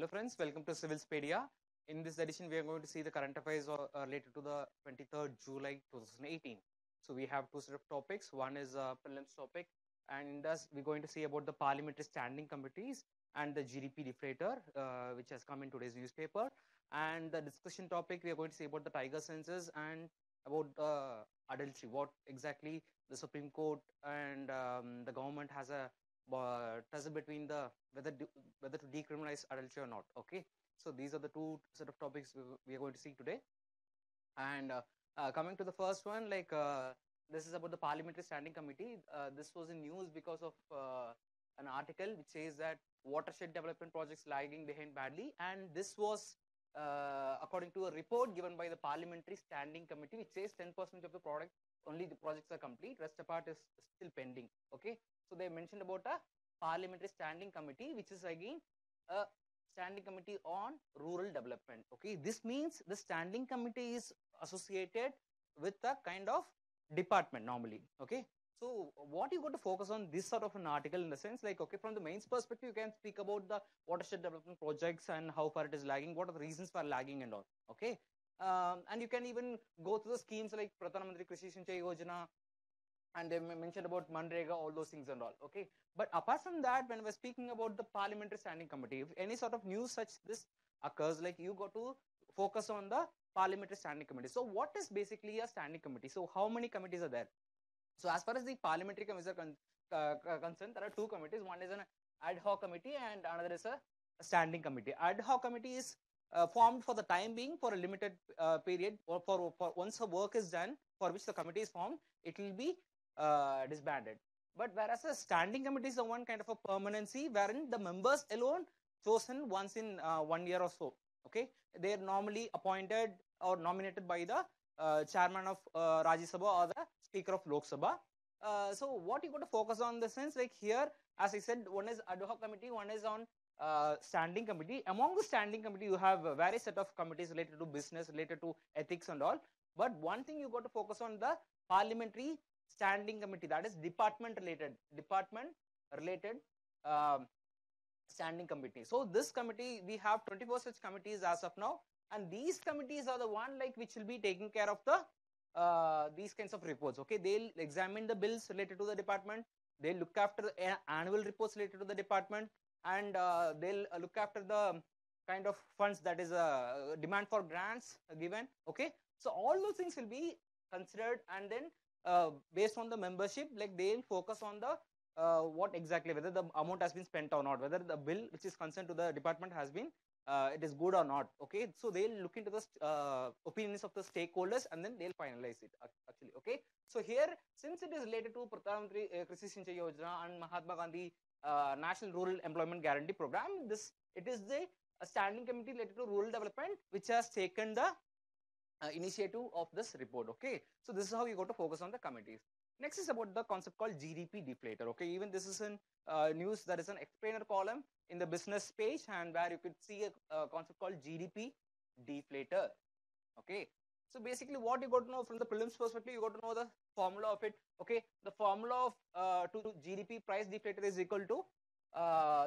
Hello friends, welcome to Civilspedia. In this edition, we are going to see the current affairs related to the 23rd July 2018. So we have two set of topics. One is a prelims topic, and in this we're going to see about the Parliamentary Standing Committees and the GDP Deflator, which has come in today's newspaper. And the discussion topic, we are going to see about the Tiger Census and about adultery. What exactly the Supreme Court and the government has a tussle between the whether to decriminalize adultery or not. Okay, so these are the two set of topics we are going to see today. And coming to the first one, this is about the Parliamentary Standing Committee. This was in news because of an article which says that watershed development projects lagging behind badly, and this was according to a report given by the Parliamentary Standing Committee, which says 10% of the projects are complete, rest apart is still pending. Okay, so they mentioned about a Parliamentary Standing Committee, which is again a Standing Committee on Rural Development. Okay, this means the Standing Committee is associated with a kind of department normally. Okay, so what you got to focus on this sort of an article in the sense like, okay, from the mains perspective, you can speak about the watershed development projects and how far it is lagging, what are the reasons for lagging and all. Okay, and you can even go through the schemes like Pradhanamantri Krishi Sinchay Yojana, and they mentioned about Manrega, all those things and all. Okay, but apart from that, when we're speaking about the Parliamentary Standing Committee, if any sort of news such this occurs, like you got to focus on the Parliamentary Standing Committee. So what is basically a standing committee? So how many committees are there? So as far as the parliamentary committees are concerned, there are two committees. One is an ad hoc committee and another is a standing committee. Ad hoc committee is formed for the time being for a limited period, or for once the work is done for which the committee is formed, it will be disbanded. But whereas a standing committee is the one kind of a permanency wherein the members alone chosen once in 1 year or so. Okay, they are normally appointed or nominated by the chairman of Rajya Sabha or the speaker of Lok Sabha. So what you got to focus on in the sense like here, as I said, one is ad hoc committee, one is on standing committee. Among the standing committee, you have various set of committees related to business, related to ethics and all. But one thing you got to focus on the Parliamentary Standing Committee, that is department related standing committee. So this committee, we have 24 such committees as of now, and these committees are the one like which will be taking care of the these kinds of reports. Okay, they'll examine the bills related to the department, they'll look after the annual reports related to the department, and they'll look after the kind of funds that is a demand for grants given. Okay, so all those things will be considered, and then based on the membership, like they'll focus on the what exactly, whether the amount has been spent or not, whether the bill which is concerned to the department has been it is good or not. Okay, so they'll look into the opinions of the stakeholders and then they'll finalize it actually. Okay, so here, since it is related to Pradhanamantri Krishi Sinchay Yojana and Mahatma Gandhi National Rural Employment Guarantee Program, it is the standing committee related to rural development which has taken the initiative of this report. Okay, so this is how you got to focus on the committees. Next is about the concept called GDP Deflator. Okay, even this is in news. There is an explainer column in the business page, and where you could see a concept called GDP Deflator. Okay, so basically what you got to know from the prelims perspective, you got to know the formula of it. Okay, the formula of to GDP price deflator is equal to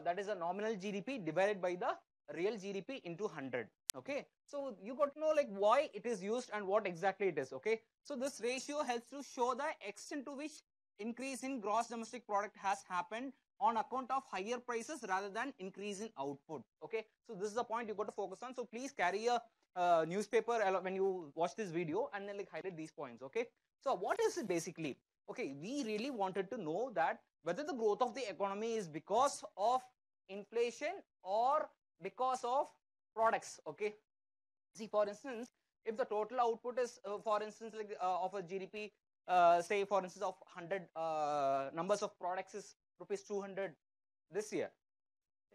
that is a nominal GDP divided by the real GDP into 100. Okay, so you got to know like why it is used and what exactly it is. Okay, so this ratio helps to show the extent to which increase in gross domestic product has happened on account of higher prices rather than increase in output. Okay, so this is the point you got to focus on. So please carry a newspaper when you watch this video and then like highlight these points. Okay, so what is it basically? Okay, we really wanted to know that whether the growth of the economy is because of inflation or because of products. Okay, see, for instance, if the total output is for instance like of a GDP, say for instance of 100 numbers of products is rupees 200 this year,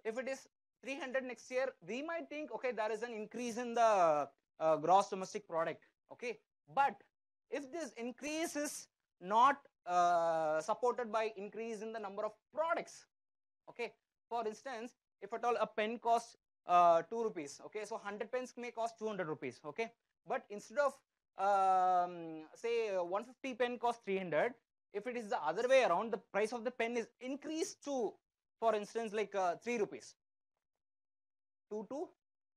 if it is 300 next year, we might think okay, there is an increase in the gross domestic product. Okay, but if this increase is not supported by increase in the number of products, okay, for instance, if at all a pen costs 2 rupees, okay, so 100 pens may cost 200 rupees. Okay, but instead of say 150 pen cost 300, if it is the other way around, the price of the pen is increased to, for instance, like 3 rupees. 2 to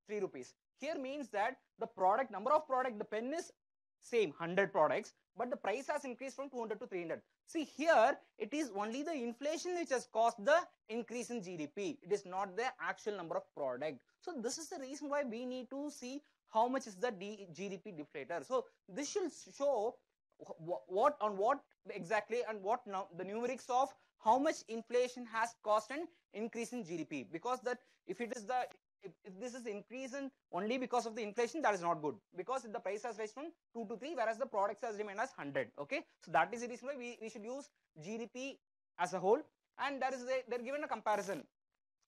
3 rupees. Here means that the product, number of product, the pen is same 100 products, but the price has increased from 200 to 300. See here, it is only the inflation which has caused the increase in GDP. It is not the actual number of product. So this is the reason why we need to see how much is the GDP deflator. So this should show what exactly and what now the numerics of how much inflation has caused an increase in GDP. Because that if it is the if this is increase in only because of the inflation, that is not good, because the price has raised from 2 to 3, whereas the products has remained as 100. Okay, so that is the reason why we should use GDP as a whole. And that is they're given a comparison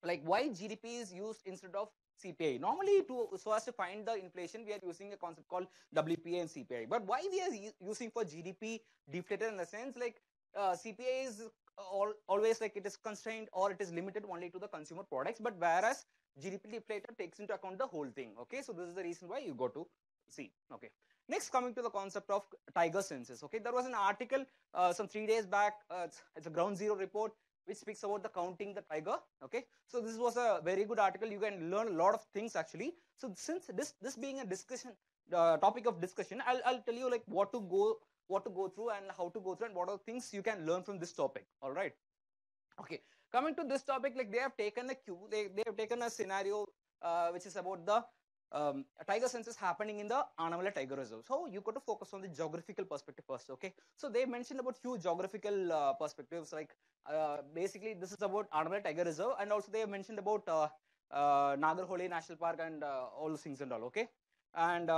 like why GDP is used instead of CPI. Normally, so as to find the inflation, we are using a concept called WPI and CPI. But why we are using for GDP deflator, in the sense like CPI is always like it is constrained or it is limited only to the consumer products, but whereas GDP deflator takes into account the whole thing. Okay, so this is the reason why you go to see. Okay, next coming to the concept of tiger census. Okay, there was an article some 3 days back. It's a ground zero report which speaks about the counting the tiger. Okay, so this was a very good article. You can learn a lot of things actually. So since this being a discussion, topic of discussion, I'll tell you like what to go through and how to go through and what are things you can learn from this topic. All right. Okay, coming to this topic, like they have taken they have taken a scenario which is about the tiger census happening in the Annamalai Tiger Reserve. So you got to focus on the geographical perspective first. Okay, so they mentioned about few geographical perspectives, like basically this is about Annamalai Tiger Reserve, and also they have mentioned about Nagarhole National Park and all those things and all. Okay, and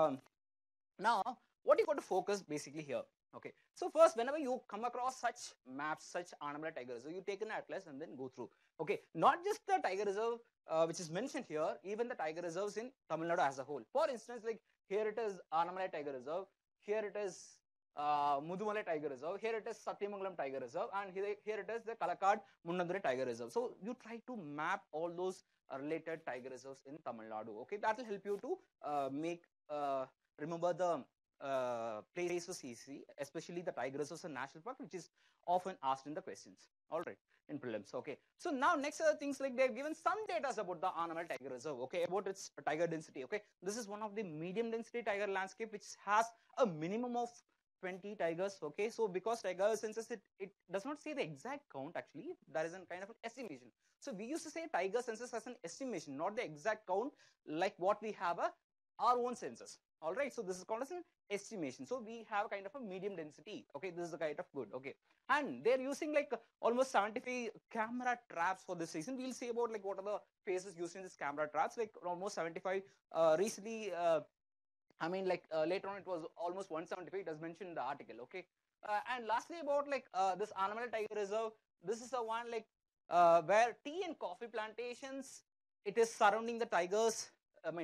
now what you got to focus basically here. Okay, so first, whenever you come across such maps, such Annamalai Tiger Reserve, you take an atlas and then go through. Okay, not just the Tiger Reserve which is mentioned here, even the Tiger Reserves in Tamil Nadu as a whole. For instance, like here it is Annamalai Tiger Reserve, here it is Mudumalai Tiger Reserve, here it is Satyamangalam Tiger Reserve, and here it is the Kalakkad Munnandurai Tiger Reserve. So you try to map all those related tiger reserves in Tamil Nadu. Okay, that will help you to remember the places easy, especially the tiger reserves and national park, which is often asked in the questions. All right, in prelims. Okay, so now next other things, like they've given some data about the Annamalai Tiger Reserve. Okay, about its tiger density. Okay, this is one of the medium density tiger landscape which has a minimum of 20 tigers. Okay, so because tiger census it does not say the exact count, actually there is a kind of an estimation. So we used to say tiger census as an estimation, not the exact count like what we have our own census. All right, so this is called as an estimation. So we have kind of a medium density. Okay, this is the kind of good. Okay, and they're using like almost 75 camera traps for this season. We'll see about like what are the phases used in this camera traps, like almost 75 recently. I mean, like later on it was almost 175. It was mentioned in the article. Okay, and lastly about like this Annamalai Tiger Reserve. This is the one like where tea and coffee plantations. It is surrounding the tigers.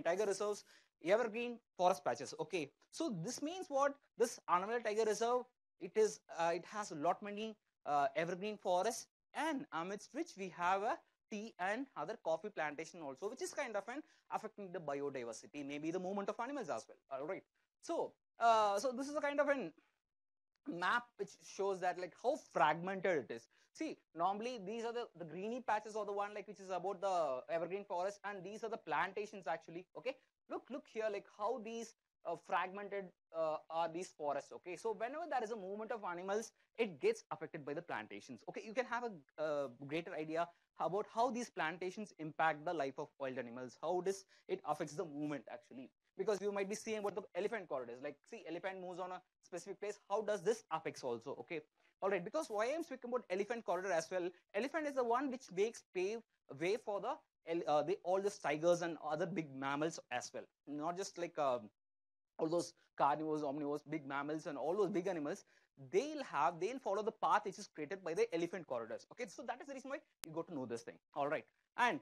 Tiger reserves, evergreen forest patches. Okay, so this means what? This Annamalai Tiger Reserve, it has a lot many evergreen forests, and amidst which we have a tea and other coffee plantation also, which is kind of an affecting the biodiversity, maybe the movement of animals as well. All right, so so this is a kind of an map which shows that like how fragmented it is. See, normally these are the greeny patches or the one like which is about the evergreen forest, and these are the plantations actually. Okay, look here, like how these fragmented are these forests. Okay, so whenever there is a movement of animals, it gets affected by the plantations. Okay, you can have a greater idea about how these plantations impact the life of wild animals, how it affects the movement actually. Because you might be seeing about the elephant corridors, like see, elephant moves on a specific place, how does this affects also. Okay, all right, because why I'm speaking about elephant corridor as well, elephant is the one which makes way for the all these tigers and other big mammals as well, not just like all those carnivores, omnivores, big mammals and all those big animals. They'll follow the path which is created by the elephant corridors. Okay, so that is the reason why you got to know this thing. All right, and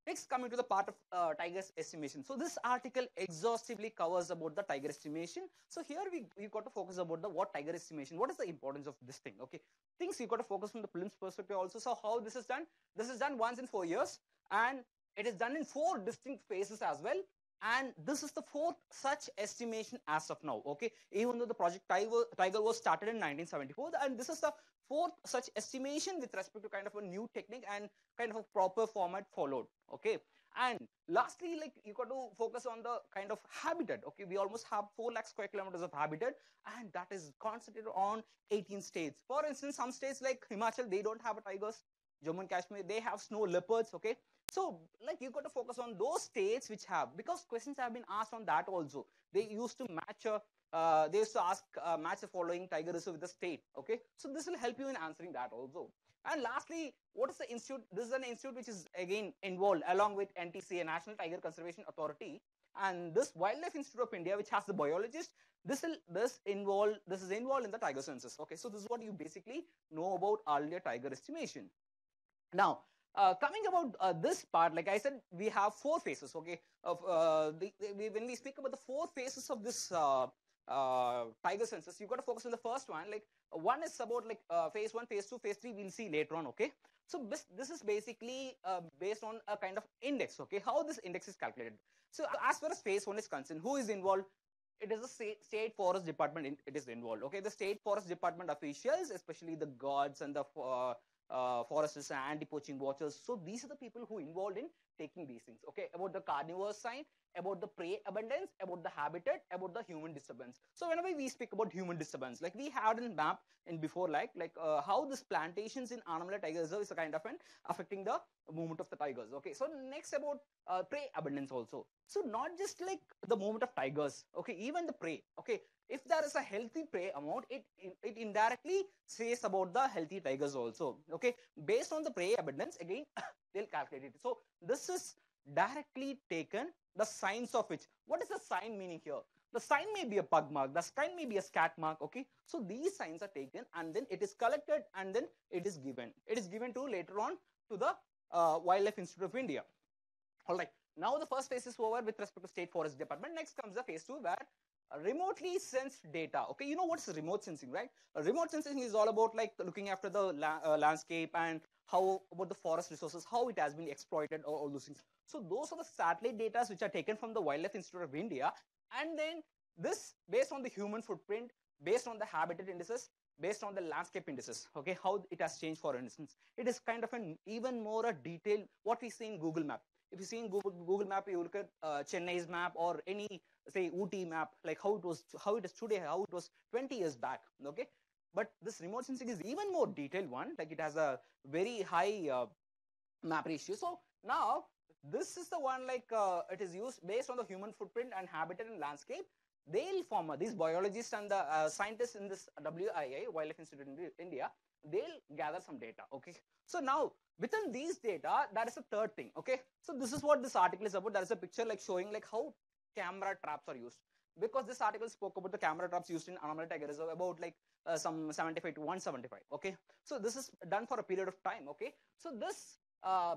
next, coming to the part of tigers estimation. So this article exhaustively covers about the tiger estimation. So here we got to focus about the what tiger estimation, what is the importance of this thing. Okay, things you got to focus from the prelims perspective also. So how this is done? This is done once in 4 years, and it is done in 4 distinct phases as well. And this is the 4th such estimation as of now. Okay, even though the project Tiger was started in 1974, and this is the 4th such estimation with respect to kind of a new technique and kind of a proper format followed. Okay, And lastly, like you got to focus on the kind of habitat. Okay, we almost have 4 lakh square kilometers of habitat, and that is concentrated on 18 states. For instance, some states like Himachal, they don't have a tigers. Jammu and Kashmir, they have snow leopards. Okay, so like you got to focus on those states which have, because questions have been asked on that also. They used to match a they used to ask match the following tiger reserve with the state. Okay, so this will help you in answering that also. And lastly, what is the institute? This is an institute which is again involved along with NTCA, National Tiger Conservation Authority, and this Wildlife Institute of India, which has the biologist. This is involved in the tiger census. Okay, so this is what you basically know about earlier tiger estimation. Now, coming about this part, like I said, we have 4 phases. Okay, of when we speak about the 4 phases of this tiger census, you got to focus on the first one. Like one is about like phase 1, phase 2, phase 3. We'll see later on. Okay, so this is basically based on a kind of index. Okay, how this index is calculated. So as far as phase 1 is concerned, who is involved? It is the state forest department. It is involved. Okay, the state forest department officials, especially the guards and the foresters and anti-poaching watchers. So these are the people who involved in taking these things. Okay, about the carnivore sign, about the prey abundance, about the habitat, about the human disturbance. So whenever we speak about human disturbance, like we had a map in before, like how this plantations in Anamala Tiger Reserve is a kind of an affecting the movement of the tigers. Okay, so next about prey abundance also. So not just like the movement of tigers. Okay, even the prey. Okay, if there is a healthy prey amount, it indirectly says about the healthy tigers also. Okay, based on the prey abundance, again they'll calculate it. So this is directly taken, the signs of which. What is the sign meaning here? The sign may be a pug mark, the sign may be a scat mark. Okay, so these signs are taken and then it is collected and then it is given. It is given to later on to the Wildlife Institute of India. All right, now the first phase is over with respect to State Forest Department. Next comes the phase 2, where remotely sensed data. Okay, you know what's remote sensing, right? Remote sensing is all about like looking after the landscape and how about the forest resources, how it has been exploited, or all those things. So those are the satellite data which are taken from the Wildlife Institute of India, and then this based on the human footprint, based on the habitat indices, based on the landscape indices. Okay, how it has changed. For instance, it is kind of an even more a detailed what we see in Google Map. If you see in Google Map, you look at Chennai's map or any say Ooty map, like how it is today, how it was 20 years back. Okay, but this remote sensing is even more detailed one. Like it has a very high map ratio. So now this is the one like it is used based on the human footprint and habitat and landscape. They'll form these biologists and the scientists in this WII, Wildlife Institute in India, they'll gather some data. Okay, so now within these data, that is a third thing. Okay, so this is what this article is about. There is a picture like showing like how camera traps are used, because this article spoke about the camera traps used in Anamala Tiger Reserve about like some 75 to 175. Okay, so this is done for a period of time. Okay, so this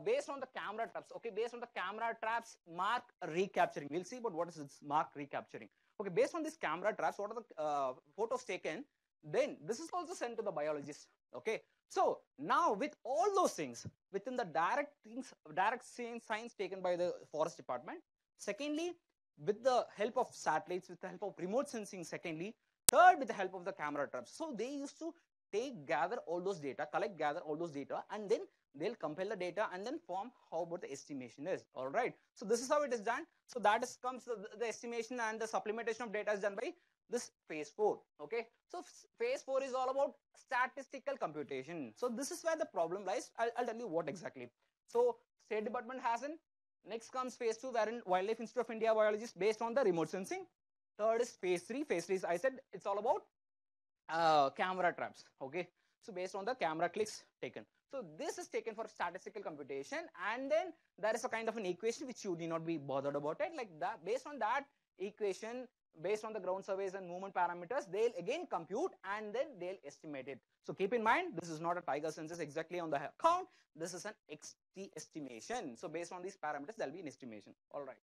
based on the camera traps. Okay, based on the camera traps, mark recapturing. We'll see about what is this mark recapturing. Okay, based on these camera traps, what are the photos taken? Then this is also sent to the biologist. Okay, so now with all those things within the direct science taken by the forest department. Secondly, with the help of satellites, with the help of remote sensing. Secondly, third, with the help of the camera traps. So they used to gather all those data, gather all those data, and then they'll compile the data and then form how about the estimation is. All right, so this is how it is done. So that is comes the estimation and the supplementation of data is done by this phase 4. Okay, so phase 4 is all about statistical computation. So this is where the problem lies. I'll tell you what exactly. So State Department has an. Next comes phase 2, wherein Wildlife Institute of India biologists based on the remote sensing. Third is phase 3. Phase 3 is, I said, it's all about camera traps. Okay, so based on the camera clicks taken. So this is taken for statistical computation, and then there is a kind of an equation which you need not be bothered about it. Like that, based on that equation, based on the ground surveys and movement parameters, they'll again compute and then they'll estimate it. So keep in mind, this is not a tiger census exactly on the account. This is an XT estimation. So based on these parameters, there'll be an estimation. All right.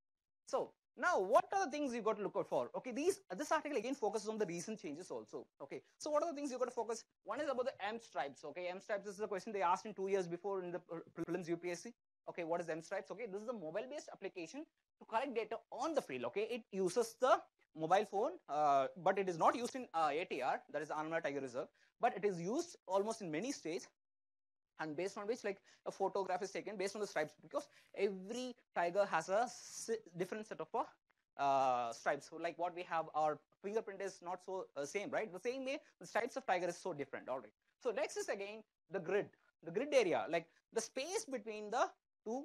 So now, what are the things you got to look out for? Okay, this article again focuses on the recent changes also. Okay, so what are the things you got to focus? One is about the M stripes. Okay, M stripes is the question they asked in 2 years before in the prelims UPSC. Okay, what is M stripes? Okay, this is a mobile-based application to collect data on the field. Okay, it uses the mobile phone, but it is not used in ATR, that is Anamala Tiger Reserve, but it is used almost in many states. and based on which like a photograph is taken based on the stripes, because every tiger has a different set of stripes. So like what we have, our fingerprint is not so same, right? The same way the stripes of tiger is so different. All right. So next is again the grid area, like the space between the two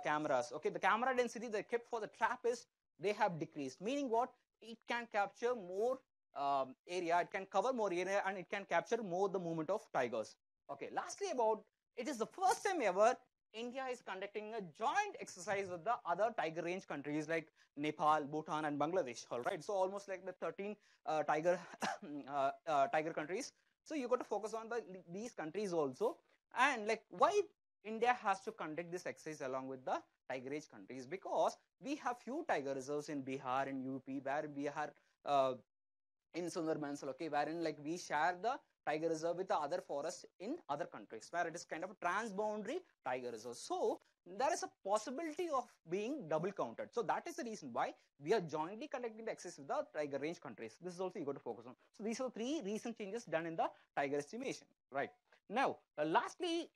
cameras. Okay, the camera density they kept for the trap is they have decreased, meaning what, it can capture more area, it can cover more area, and it can capture more the movement of tigers. Okay, lastly about, it is the first time ever India is conducting a joint exercise with the other tiger range countries like Nepal, Bhutan, and Bangladesh. All right, so almost like the 13 tiger tiger countries. So you got to focus on these countries also, and like why India has to conduct this exercise along with the tiger range countries, because we have few tiger reserves in Bihar and UP, where we are in Sundarbans, okay, wherein like we share the tiger reserve with the other forests in other countries, where it is kind of a transboundary tiger reserve. So there is a possibility of being double counted. So that is the reason why we are jointly conducting the exercise with the tiger range countries. This is also you got to focus on. So these are three recent changes done in the tiger estimation, right? Now, lastly,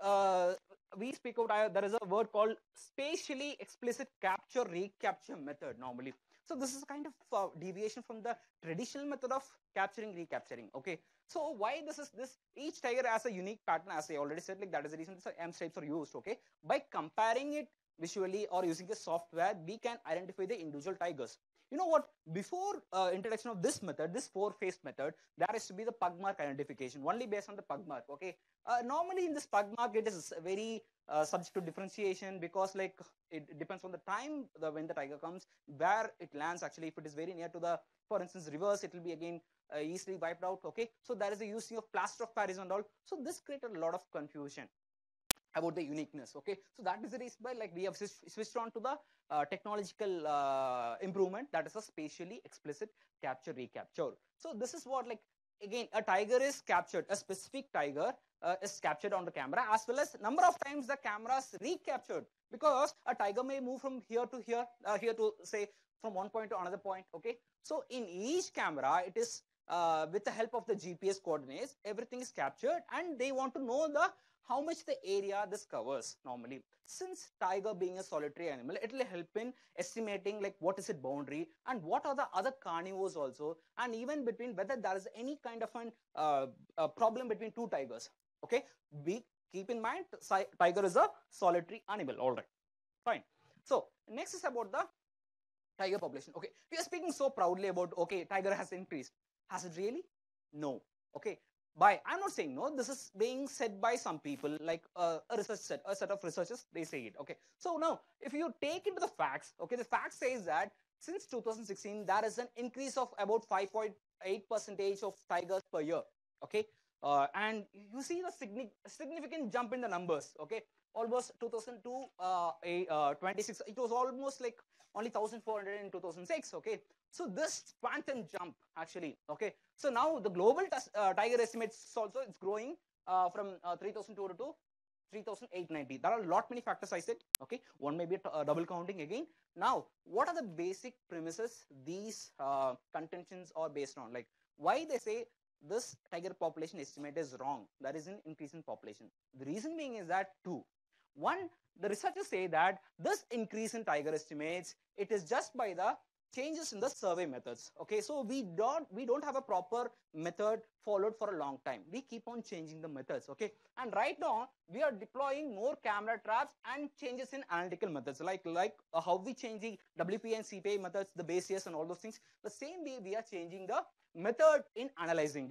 we speak about there is a word called spatially explicit capture recapture method normally. So this is a kind of deviation from the traditional method of capturing recapturing. Okay, so why this is this, each tiger has a unique pattern, as I already said, like that is the reason the M stripes are used. Okay, by comparing it visually or using the software, we can identify the individual tigers. You know what, before introduction of this method, this four-faced method, there is to be the pug mark identification only based on the pug mark. Okay, normally in this pug mark it is very subject to differentiation, because like it depends on the time when the tiger comes, where it lands. Actually, if it is very near to the, for instance, rivers, it will be again easily wiped out. Okay, so there is the using of plaster of Paris and all. So this created a lot of confusion about the uniqueness. Okay, so that is the reason why like we have switched on to the technological improvement, that is a spatially explicit capture recapture. So this is what, like again, a tiger is captured, a specific tiger is captured on the camera, as well as number of times the camera is recaptured, because a tiger may move from here to here, here to say from one point to another point. Okay, so in each camera it is with the help of the GPS coordinates, everything is captured, and they want to know the how much the area this covers normally. Since tiger being a solitary animal, it will help in estimating like what is its boundary and what are the other carnivores also, and even between whether there is any kind of an a problem between two tigers. Okay, we keep in mind tiger is a solitary animal. All right, fine. So next is about the tiger population. Okay, we are speaking so proudly about, okay, tiger has increased. Has it really? No. Okay, I'm not saying no, this is being said by some people, like a set of researchers, they say it. Okay, so now if you take into the facts, okay, the fact says that since 2016 there is an increase of about 5.8% of tigers per year. Okay, and you see the significant jump in the numbers. Okay, almost 2002 26, it was almost like only 1,400 in 2006. Okay, so this quantum jump actually. Okay, so now the global tiger estimates also, it's growing from 3,200 to 3,890. There are a lot many factors I said. Okay, one may be double counting again. Now, what are the basic premises these contentions are based on? Like why they say this tiger population estimate is wrong, there is an increase in population. The reason being is that two. One, the researchers say that this increase in tiger estimates, it is just by the changes in the survey methods. Okay, so we don't have a proper method followed for a long time. We keep on changing the methods. Okay, and right now we are deploying more camera traps and changes in analytical methods, like how we change the WP and CPI methods, the Bayesian and all those things. The same way we are changing the method in analyzing.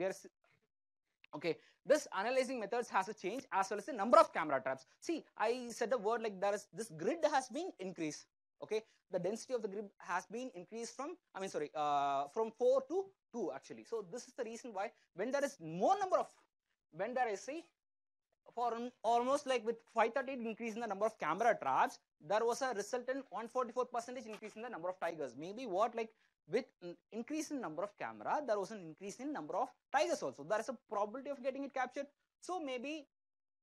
Okay, this analyzing methods has a change, as well as the number of camera traps. See, I said a word like there is this grid has been increased. Okay, the density of the grid has been increased from, from 4 to 2 actually. So this is the reason why when there is more number of, when there is for almost like with 538 increase in the number of camera traps, there was a resultant 144% increase in the number of tigers. Maybe what, like with increase in number of camera, there was an increase in number of tigers also. There is a probability of getting it captured. So maybe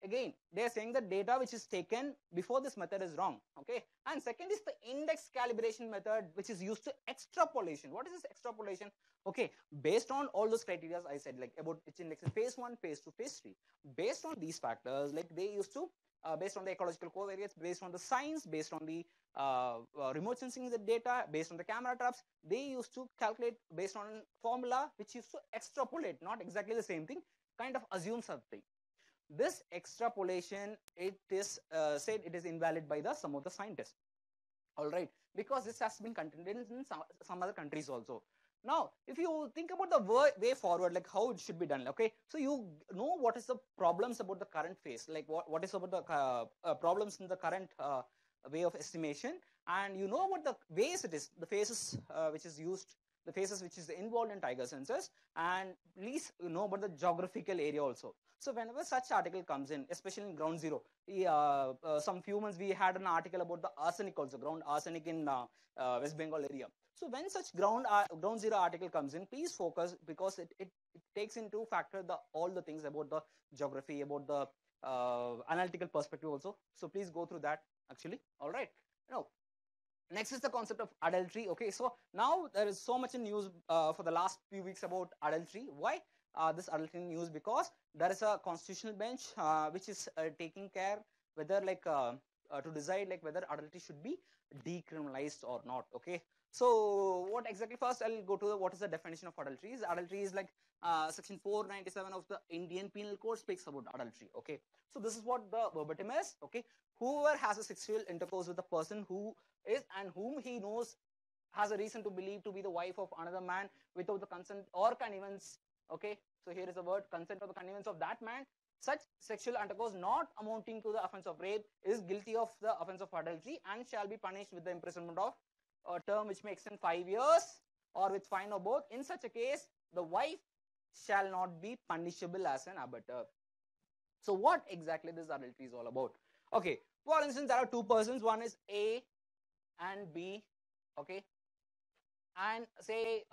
again, they are saying the data which is taken before this method is wrong. Okay, and second is the index calibration method, which is used to extrapolation. What is this extrapolation? Okay, based on all those criteria I said, like about which index in phase 1, phase 2, phase 3, based on these factors, like they used to based on the ecological covariates, based on the science, based on the remote sensing the data, based on the camera traps, they used to calculate based on formula which used to extrapolate, not exactly the same thing, kind of assume something. This extrapolation, it is said it is invalid by some of the scientists. All right, because this has been contended in some other countries also. Now, if you think about the way forward, like how it should be done, okay, so you know what is the problems about the current phase, like what is about the problems in the current way of estimation, and you know what the ways it is, the phases which is used, the phases which is involved in tiger census, and please know about the geographical area also. So whenever such article comes in, especially in ground zero, some few months we had an article about the arsenic also, ground arsenic in West Bengal area. So when such ground zero article comes in, please focus, because it takes into factor all the things about the geography, about the analytical perspective also. So please go through that actually. All right. Now, next is the concept of adultery. Okay, so now there is so much in news for the last few weeks about adultery. Why this adultery news? Because there is a constitutional bench which is taking care whether to decide like whether adultery should be decriminalized or not. Okay, so what exactly, first I'll go to what is the definition of adultery. Adultery is like section 497 of the Indian Penal Code speaks about adultery. Okay, so this is what the verbatim is. Okay, whoever has a sexual intercourse with a person who is and whom he knows has a reason to believe to be the wife of another man without the consent or connivance. Okay, so here is the word consent or the connivance of that man. Such sexual intercourse not amounting to the offense of rape is guilty of the offense of adultery and shall be punished with the imprisonment of a term which may extend 5 years or with fine or both. In such a case, the wife shall not be punishable as an abettor. So what exactly this adultery is all about? Okay, for instance, there are two persons, one is A and B, okay, and say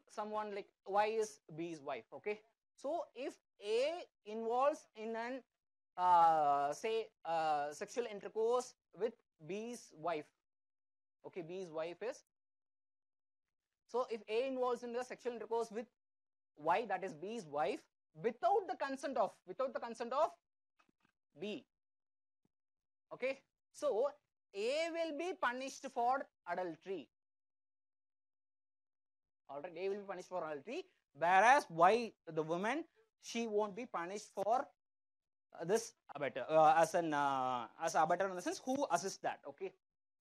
someone like Y is B's wife. Okay, so if A involves in an sexual intercourse with B's wife, okay, B's wife is, so if A involves in the sexual intercourse with Y, that is B's wife, without the consent of B, okay, so A will be punished for adultery. All right, A will be punished for adultery, whereas Y, the woman, she won't be punished for this abettor as abettor in the sense who assists that. Okay,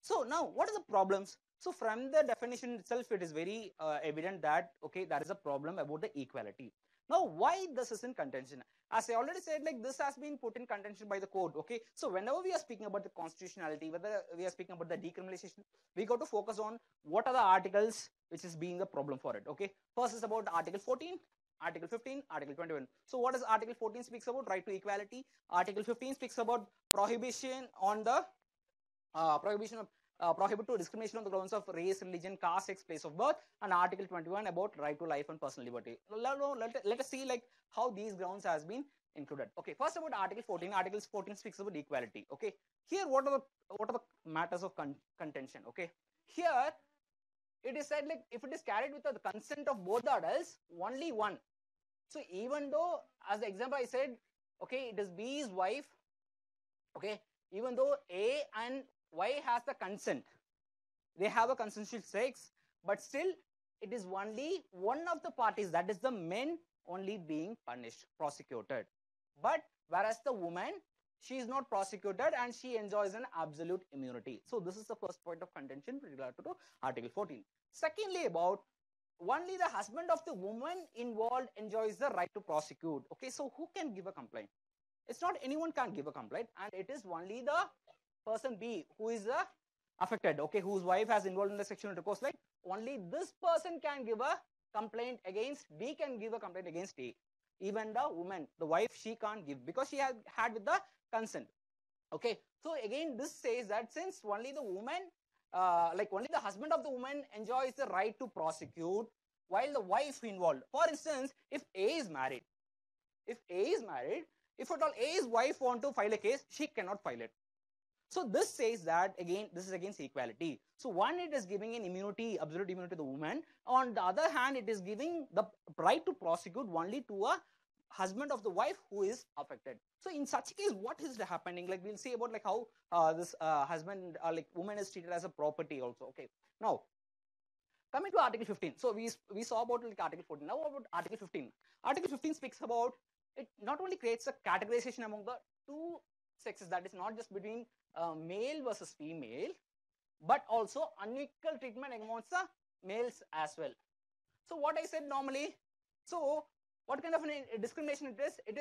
so now what are the problems? So from the definition itself, it is very evident that okay, there is a problem about the equality. Now, why this is in contention? As I already said, like this has been put in contention by the court. Okay, so whenever we are speaking about the constitutionality, whether we are speaking about the decriminalization, we got to focus on what are the articles which is being the problem for it. Okay, first is about Article 14, Article 15, Article 21. So what does Article 14 speaks about? Right to equality. Article 15 speaks about prohibition on the prohibit to discrimination on the grounds of race, religion, caste, sex, place of birth, and Article 21 about right to life and personal liberty. Let us see like how these grounds has been included. Okay, first about Article 14. Article 14 speaks about equality. Okay, here what are the matters of contention? Okay, here it is said like if it is carried with the consent of both the adults, only one. So even though, as the example I said, okay, it is B's wife. Okay, even though A and Y has the consent, they have a consensual sex, but still it is only one of the parties, that is the men, only being punished, prosecuted. But whereas the woman, she is not prosecuted and she enjoys an absolute immunity. So this is the first point of contention with regard to Article 14. Secondly, about only the husband of the woman involved enjoys the right to prosecute. Okay, so who can give a complaint? It's not anyone can give a complaint, and it is only the person B who is affected, okay, whose wife has involved in the sexual intercourse, like only this person can give a complaint against B, can give a complaint against A. Even the woman, the wife, she can't give because she has had with the consent. Okay, so again this says that since only the woman, only the husband of the woman enjoys the right to prosecute, while the wife involved, for instance, if A is married, If at all A's wife want to file a case, she cannot file it. So this says that, again, this is against equality. So one, it is giving an immunity, absolute immunity to the woman. On the other hand, it is giving the right to prosecute only to a husband of the wife who is affected. So in such case, what is happening? Like we'll see about like how this husband like woman is treated as a property also. Okay. Now coming to Article 15. So we saw about like Article 14. Now about Article 15. Article 15 speaks about, it not only creates a categorization among the two sexes, that is not just between male versus female, but also unequal treatment amongst the males as well. So what I said normally, so what kind of a discrimination it is? It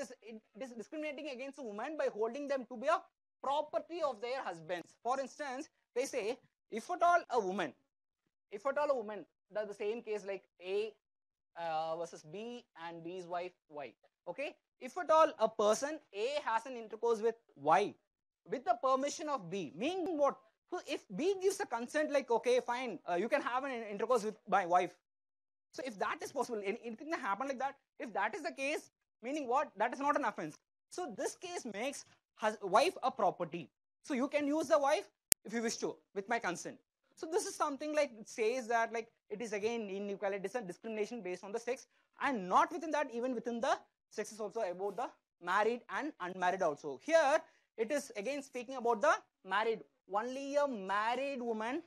is discriminating against a woman by holding them to be a property of their husbands. For instance, they say if at all a woman does the same case like A versus B and B's wife Y. Okay, if at all a person A has an intercourse with Y with the permission of B, meaning what? So if B gives a consent, like okay, fine, you can have an intercourse with my wife. So if that is possible, anything that happen like that, if that is the case, meaning what? That is not an offense. So this case makes wife a property. So you can use the wife if you wish to with my consent. So this is something like it says that like it is again inequality, it is a discrimination based on the sex, and not within that, even within the sexes also, about the married and unmarried also. Here it is again speaking about the married. Only a married woman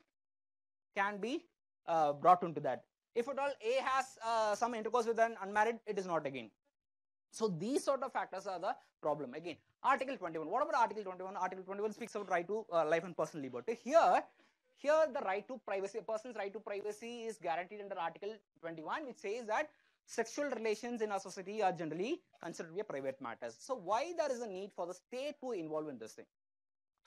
can be brought into that. If at all A has some intercourse with an unmarried, it is not again. So these sort of factors are the problem. Again, Article 21. What about Article 21? Article 21 speaks about right to life and personal liberty. Here the right to privacy, a person's right to privacy is guaranteed under Article 21, which says that sexual relations in our society are generally considered to be a private matters. So why there is a need for the state to involve in this thing?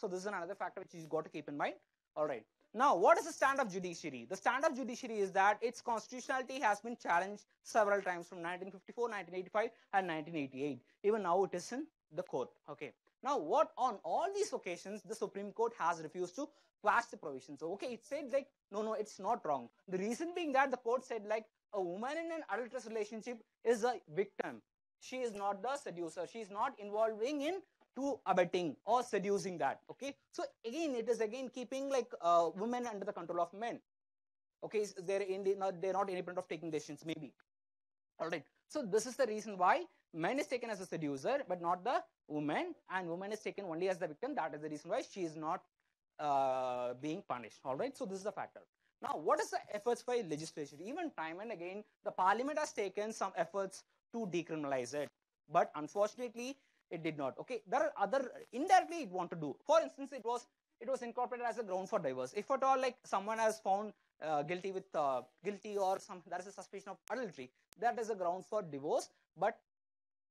So this is another factor which you've got to keep in mind. All right. Now, what is the stand of judiciary? The stand of judiciary is that its constitutionality has been challenged several times from 1954, 1985 and 1988. Even now it is in the court. Okay. Now, what on all these occasions the Supreme Court has refused to quash the provisions. So, okay, it said like, no, it's not wrong. The reason being that the court said like a woman in an adulterous relationship is a victim. She is not the seducer. She is not involving in to abetting or seducing that. Okay, so again it is again keeping like women under the control of men. Okay, they're not independent of taking decisions maybe. All right, so this is the reason why man is taken as a seducer but not the woman, and woman is taken only as the victim. That is the reason why she is not being punished. All right, so this is the factor. Now, what is the efforts by legislature? Even time and again the parliament has taken some efforts to decriminalize it, but unfortunately it did not. Okay, there are other indirectly it want to do. For instance, it was incorporated as a ground for divorce. If at all like someone has found guilty or there is a suspicion of adultery, that is a ground for divorce, but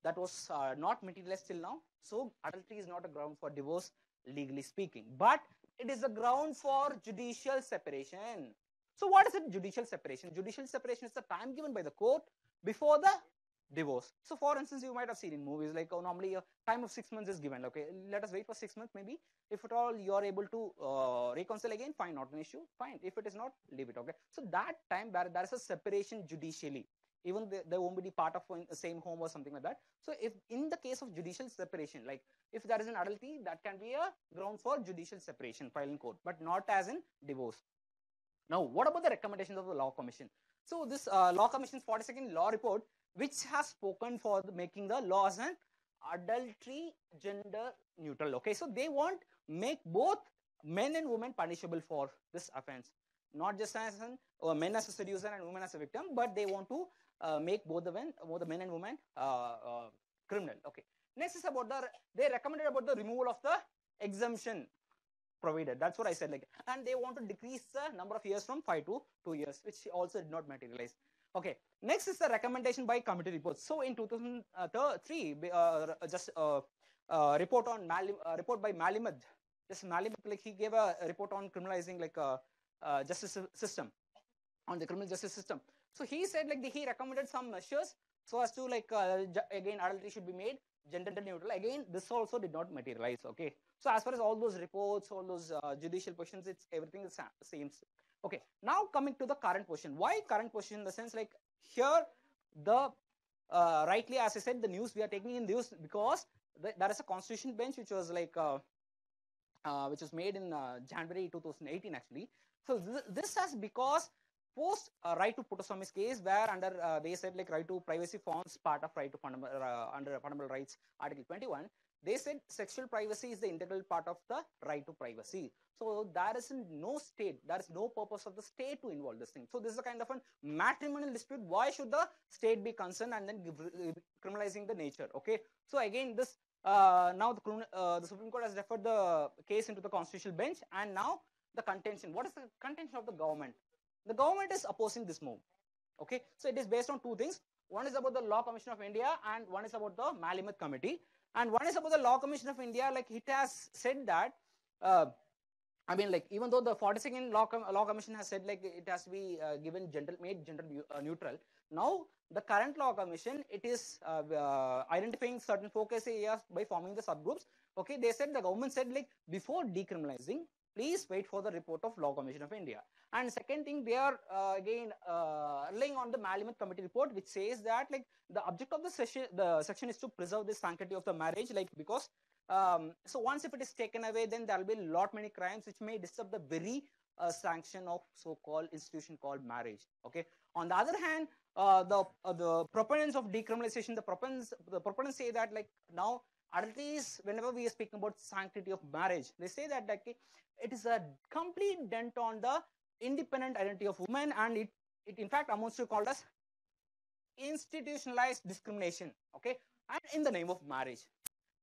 that was not materialized till now. So adultery is not a ground for divorce legally speaking, but it is a ground for judicial separation. So what is it? Judicial separation. Judicial separation is the time given by the court before the divorce. So for instance, you might have seen in movies like normally a time of 6 months is given. Okay, let us wait for 6 months maybe. If at all you are able to reconcile again, fine, not an issue, fine. If it is not, leave it. Okay, so that time there is a separation judicially. Even they won't be part of the same home or something like that. So if in the case of judicial separation, like if there is an adultery, that can be a ground for judicial separation filed in court, but not as in divorce. Now, what about the recommendations of the Law Commission? So this Law Commission's 42nd Law Report, which has spoken for making the laws and adultery gender neutral. Okay, so they want make both men and women punishable for this offense, not just as men as a seducer and women as a victim, but they want to make both the men and women criminal. Okay, next is about they recommended about the removal of the exemption provided. That's what I said, like, and they want to decrease the number of years from 5 to 2 years, which also did not materialize. Okay, next is the recommendation by committee reports. So in 2003, just report on report by Malimud. Just Malimud, like he gave a report on criminalizing like justice system, on the criminal justice system. So he said like he recommended some measures so as to like again adultery should be made gender neutral. Again, this also did not materialize. Okay, so as far as all those reports, all those judicial questions, it's everything is same. Okay, now coming to the current question. Why current question? In the sense like here the rightly, as I said, the news we are taking in news because there is a constitution bench which was like which was made in January 2018 actually. So this has because post right to autonomous case where under they said like right to privacy forms part of right to under fundamental rights article 21. They said sexual privacy is the integral part of the right to privacy. So there is no state, there is no purpose of the state to involve this thing. So this is a kind of a matrimonial dispute. Why should the state be concerned and then criminalizing the nature? Okay. So again, this now the Supreme Court has referred the case into the constitutional bench, and now the contention. What is the contention of the government? The government is opposing this move. Okay, so it is based on two things. One is about the Law Commission of India, and one is about the Parliamentary Committee. And one is about the Law Commission of India. Like it has said that. I mean, like even though the 42nd Law Commission has said like it has to be made gender neutral. Now the current Law Commission, it is identifying certain focus areas by forming the subgroups. Okay, they said, the government said like before decriminalizing, please wait for the report of Law Commission of India. And second thing, they are again relying on the Parliamentary Committee report, which says that like the object of the section is to preserve the sanctity of the marriage, like because so once if it is taken away, then there will be many crimes which may disturb the very sanction of so-called institution called marriage. Okay. On the other hand, the proponents of decriminalization, the proponents say that like now adultery is, whenever we are speaking about sanctity of marriage, they say that like it is a complete dent on the independent identity of women, and it in fact amounts to called as institutionalized discrimination. Okay. And in the name of marriage.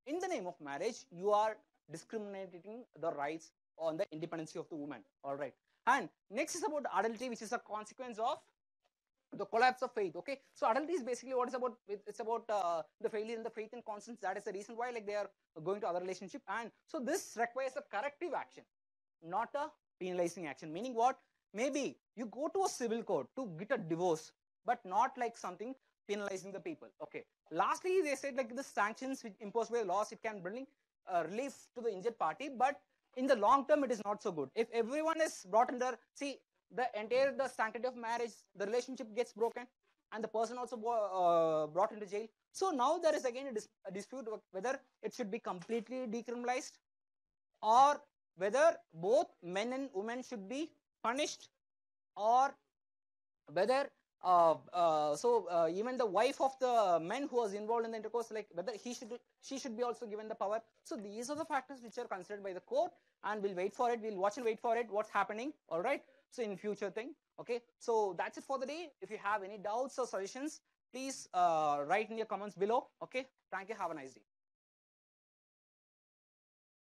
In the name of marriage, you are discriminating the rights on the independency of the woman. All right. And next is about adultery, which is a consequence of the collapse of faith. Okay. So adultery is basically what is about. It's about the failure in the faith and conscience. That is the reason why like they are going to other relationship. And so this requires a corrective action, not a penalizing action. Meaning what? Maybe you go to a civil court to get a divorce, but not like something penalizing the people. Okay. Lastly, they said like the sanctions which imposed by laws, it can bring relief to the injured party, but in the long term, it is not so good. If everyone is brought under, see, the sanctity of marriage, the relationship gets broken, and the person also brought into jail. So now there is again a dispute whether it should be completely decriminalized, or whether both men and women should be punished, or whether even the wife of the man who was involved in the intercourse, like whether she should be also given the power. So these are the factors which are considered by the court, and we'll wait for it. We'll watch and wait for it. What's happening? All right. So in future thing. Okay. So that's it for the day. If you have any doubts or suggestions, please write in your comments below. Okay. Thank you. Have a nice day.